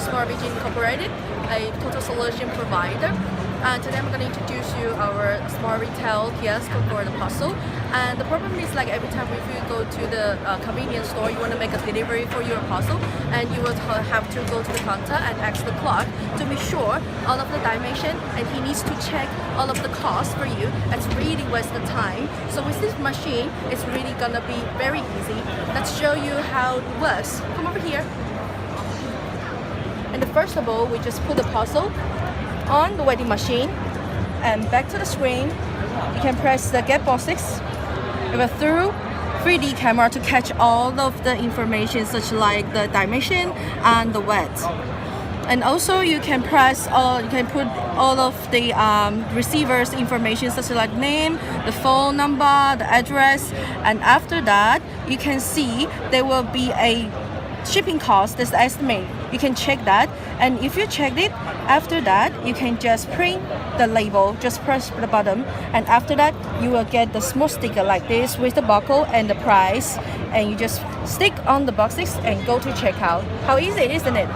Smart Vision Incorporated, a total solution provider. And today I'm going to introduce you our smart retail kiosk for the parcel. And the problem is like every time if you go to the convenience store, you want to make a delivery for your parcel, and you will have to go to the counter and ask the clerk to be sure all of the dimension, and he needs to check all of the costs for you. It's really waste the time. So with this machine, it's really gonna be very easy. Let's show you how it works. Come over here. And first of all, we just put the parcel on the weighing machine and back to the screen. You can press the get boxes with a through 3D camera to catch all of the information such like the dimension and the weight. And also you can press you can put all of the receiver's information such like name, the phone number, the address, and after that you can see there will be a shipping cost that's the estimate. You can check that, and if you checked it, after that you can just print the label, just press the button, and after that you will get the small sticker like this with the barcode and the price, and you just stick on the boxes and go to checkout. How easy, isn't it?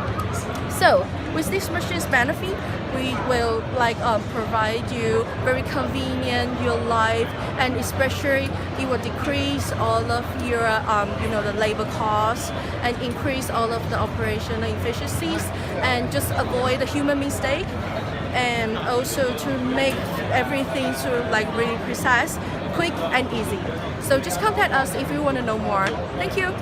So with this machine's benefit, we will provide you very convenient your life, and especially it will decrease all of your the labor costs and increase all of the operational efficiencies, and just avoid the human mistake, and also to make everything really precise, quick and easy. So just contact us if you want to know more. Thank you.